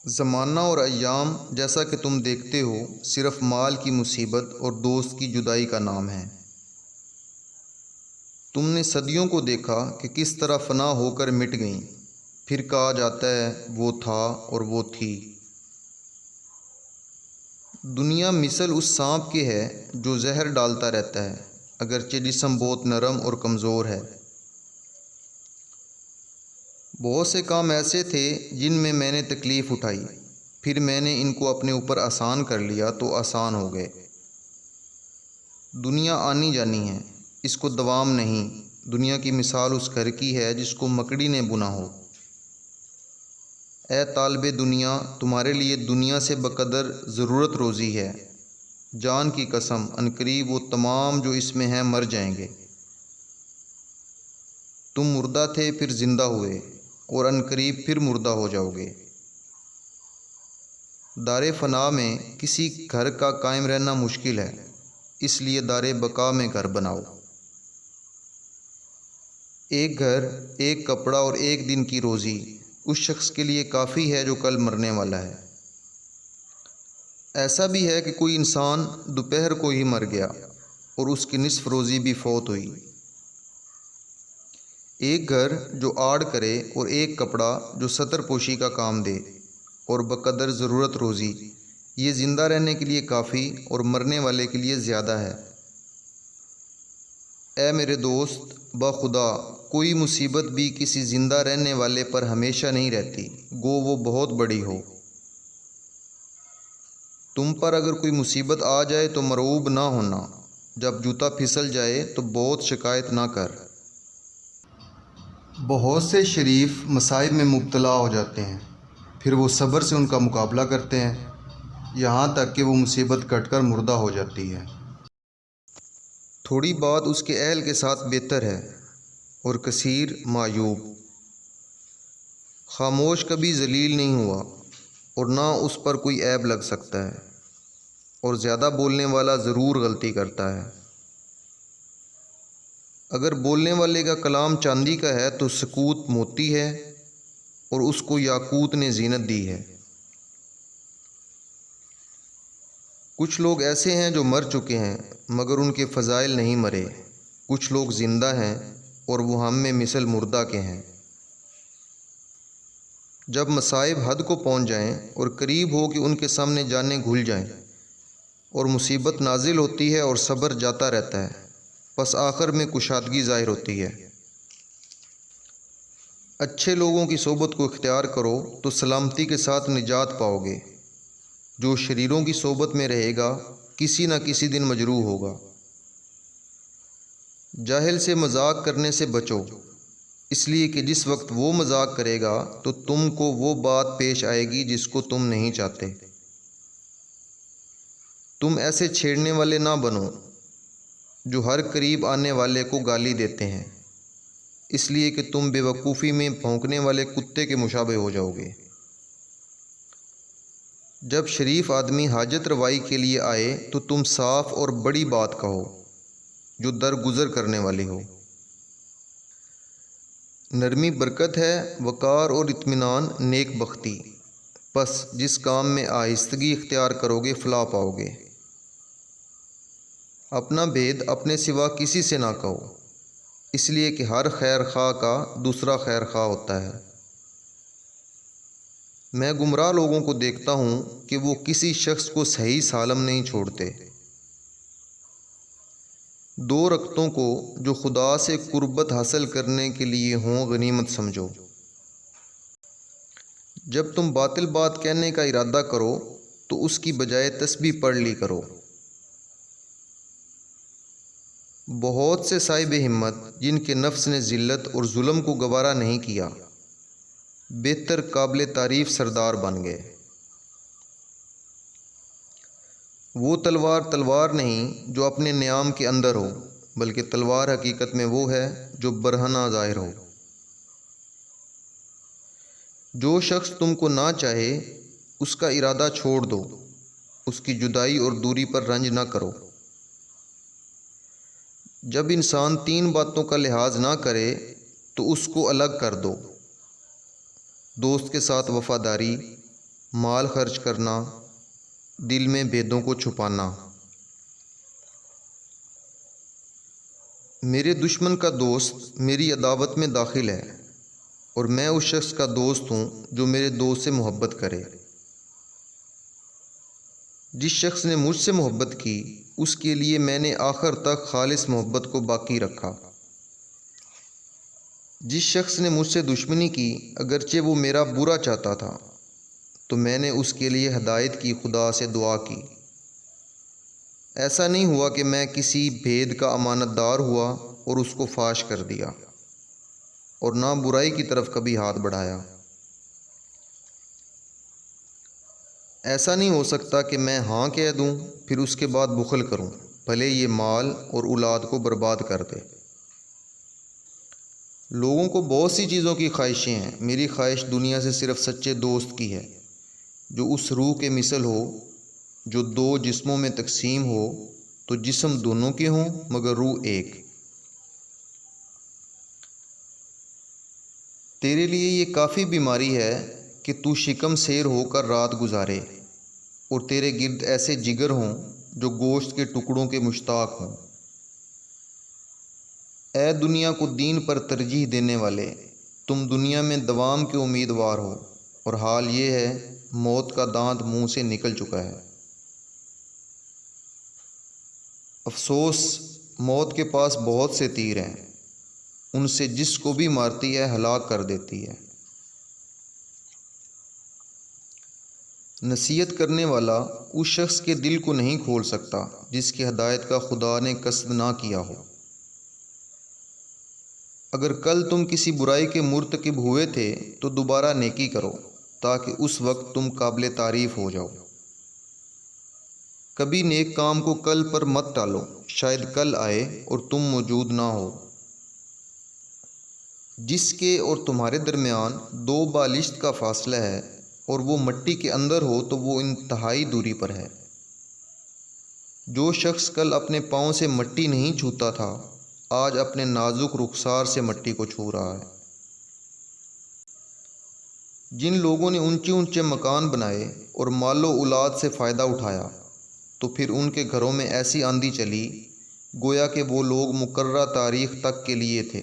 زمانہ اور ایام جیسا کہ تم دیکھتے ہو صرف مال کی مصیبت اور دوست کی جدائی کا نام ہے۔ تم نے صدیوں کو دیکھا کہ کس طرح فنا ہو کر مٹ گئیں، پھر کہا جاتا ہے وہ تھا اور وہ تھی۔ دنیا مثل اس سانپ کے ہے جو زہر ڈالتا رہتا ہے، اگرچہ جسم بہت نرم اور کمزور ہے۔ بہت سے کام ایسے تھے جن میں میں نے تکلیف اٹھائی، پھر میں نے ان کو اپنے اوپر آسان کر لیا تو آسان ہو گئے۔ دنیا آنی جانی ہے، اس کو دوام نہیں۔ دنیا کی مثال اس گھر کی ہے جس کو مکڑی نے بنا ہو۔ اے طالب دنیا، تمہارے لیے دنیا سے بقدر ضرورت روزی ہے۔ جان کی قسم، عنقریب وہ تمام جو اس میں ہیں مر جائیں گے۔ تم مردہ تھے پھر زندہ ہوئے، اور عنقریب پھر مردہ ہو جاؤ گے۔ دار فنا میں کسی گھر کا قائم رہنا مشکل ہے، اس لیے دار بقا میں گھر بناؤ۔ ایک گھر، ایک کپڑا اور ایک دن کی روزی اس شخص کے لیے کافی ہے جو کل مرنے والا ہے۔ ایسا بھی ہے کہ کوئی انسان دوپہر کو ہی مر گیا اور اس کی نصف روزی بھی فوت ہوئی۔ ایک گھر جو آڑ کرے اور ایک کپڑا جو ستر پوشی کا کام دے اور بقدر ضرورت روزی، یہ زندہ رہنے کے لیے کافی اور مرنے والے کے لیے زیادہ ہے۔ اے میرے دوست، بخدا کوئی مصیبت بھی کسی زندہ رہنے والے پر ہمیشہ نہیں رہتی، گو وہ بہت بڑی ہو۔ تم پر اگر کوئی مصیبت آ جائے تو مرعوب نہ ہونا، جب جوتا پھسل جائے تو بہت شکایت نہ کر۔ بہت سے شریف مصائب میں مبتلا ہو جاتے ہیں، پھر وہ صبر سے ان کا مقابلہ کرتے ہیں، یہاں تک کہ وہ مصیبت کٹ کر مردہ ہو جاتی ہے۔ تھوڑی بات اس کے اہل کے ساتھ بہتر ہے اور کثیر معیوب۔ خاموش کبھی ذلیل نہیں ہوا اور نہ اس پر کوئی عیب لگ سکتا ہے، اور زیادہ بولنے والا ضرور غلطی کرتا ہے۔ اگر بولنے والے کا کلام چاندی کا ہے تو سکوت موتی ہے، اور اس کو یاقوت نے زینت دی ہے۔ کچھ لوگ ایسے ہیں جو مر چکے ہیں مگر ان کے فضائل نہیں مرے، کچھ لوگ زندہ ہیں اور وہ ہم میں مثل مردہ کے ہیں۔ جب مصائب حد کو پہنچ جائیں اور قریب ہو کہ ان کے سامنے جانیں گھل جائیں، اور مصیبت نازل ہوتی ہے اور صبر جاتا رہتا ہے، پس آخر میں کشادگی ظاہر ہوتی ہے۔ اچھے لوگوں کی صحبت کو اختیار کرو تو سلامتی کے ساتھ نجات پاؤ گے۔ جو شریروں کی صحبت میں رہے گا کسی نہ کسی دن مجروح ہوگا۔ جاہل سے مذاق کرنے سے بچو، اس لیے کہ جس وقت وہ مذاق کرے گا تو تم کو وہ بات پیش آئے گی جس کو تم نہیں چاہتے۔ تم ایسے چھیڑنے والے نہ بنو جو ہر قریب آنے والے کو گالی دیتے ہیں، اس لیے کہ تم بے وقوفی میں بھونکنے والے کتے کے مشابہ ہو جاؤ گے۔ جب شریف آدمی حاجت روائی کے لیے آئے تو تم صاف اور بڑی بات کہو جو درگزر کرنے والی ہو۔ نرمی برکت ہے، وقار اور اطمینان نیک بختی، پس جس کام میں آہستگی اختیار کرو گے فلاح پاؤ گے۔ اپنا بھید اپنے سوا کسی سے نہ کہو، اس لیے کہ ہر خیر خواہ کا دوسرا خیر خواہ ہوتا ہے۔ میں گمراہ لوگوں کو دیکھتا ہوں کہ وہ کسی شخص کو صحیح سالم نہیں چھوڑتے۔ دو رکعتوں کو جو خدا سے قربت حاصل کرنے کے لیے ہوں غنیمت سمجھو۔ جب تم باطل بات کہنے کا ارادہ کرو تو اس کی بجائے تسبیح پڑھ لی کرو۔ بہت سے صاحب ہمت جن کے نفس نے ذلت اور ظلم کو گوارا نہیں کیا، بہتر قابل تعریف سردار بن گئے۔ وہ تلوار نہیں جو اپنے نیام کے اندر ہو، بلکہ تلوار حقیقت میں وہ ہے جو برہنہ ظاہر ہو۔ جو شخص تم کو نہ چاہے اس کا ارادہ چھوڑ دو، اس کی جدائی اور دوری پر رنج نہ کرو۔ جب انسان تین باتوں کا لحاظ نہ کرے تو اس کو الگ کر دو: دوست کے ساتھ وفاداری، مال خرچ کرنا، دل میں بھیدوں کو چھپانا۔ میرے دشمن کا دوست میری عداوت میں داخل ہے، اور میں اس شخص کا دوست ہوں جو میرے دوست سے محبت کرے۔ جس شخص نے مجھ سے محبت کی اس کے لیے میں نے آخر تک خالص محبت کو باقی رکھا۔ جس شخص نے مجھ سے دشمنی کی اگرچہ وہ میرا برا چاہتا تھا تو میں نے اس کے لیے ہدایت کی، خدا سے دعا کی۔ ایسا نہیں ہوا کہ میں کسی بھید کا امانت دار ہوا اور اس کو فاش کر دیا، اور نہ برائی کی طرف کبھی ہاتھ بڑھایا۔ ایسا نہیں ہو سکتا کہ میں ہاں کہہ دوں پھر اس کے بعد بخل کروں، بھلے یہ مال اور اولاد کو برباد کر دے۔ لوگوں کو بہت سی چیزوں کی خواہشیں ہیں، میری خواہش دنیا سے صرف سچے دوست کی ہے، جو اس روح کے مثل ہو جو دو جسموں میں تقسیم ہو تو جسم دونوں کے ہوں مگر روح ایک۔ تیرے لیے یہ کافی بیماری ہے کہ تو شکم سیر ہو کر رات گزارے، اور تیرے گرد ایسے جگر ہوں جو گوشت کے ٹکڑوں کے مشتاق ہوں۔ اے دنیا کو دین پر ترجیح دینے والے، تم دنیا میں دوام کے امیدوار ہو، اور حال یہ ہے موت کا دانت منہ سے نکل چکا ہے۔ افسوس، موت کے پاس بہت سے تیر ہیں، ان سے جس کو بھی مارتی ہے ہلاک کر دیتی ہے۔ نصیحت کرنے والا اس شخص کے دل کو نہیں کھول سکتا جس کی ہدایت کا خدا نے قصد نہ کیا ہو۔ اگر کل تم کسی برائی کے مرتکب ہوئے تھے تو دوبارہ نیکی کرو تاکہ اس وقت تم قابل تعریف ہو جاؤ۔ کبھی نیک کام کو کل پر مت ٹالو، شاید کل آئے اور تم موجود نہ ہو۔ جس کے اور تمہارے درمیان 2 بالشت کا فاصلہ ہے اور وہ مٹی کے اندر ہو تو وہ انتہائی دوری پر ہے۔ جو شخص کل اپنے پاؤں سے مٹی نہیں چھوتا تھا آج اپنے نازک رخسار سے مٹی کو چھو رہا ہے۔ جن لوگوں نے اونچے اونچے مکان بنائے اور مال و اولاد سے فائدہ اٹھایا تو پھر ان کے گھروں میں ایسی آندھی چلی گویا کہ وہ لوگ مقررہ تاریخ تک کے لیے تھے۔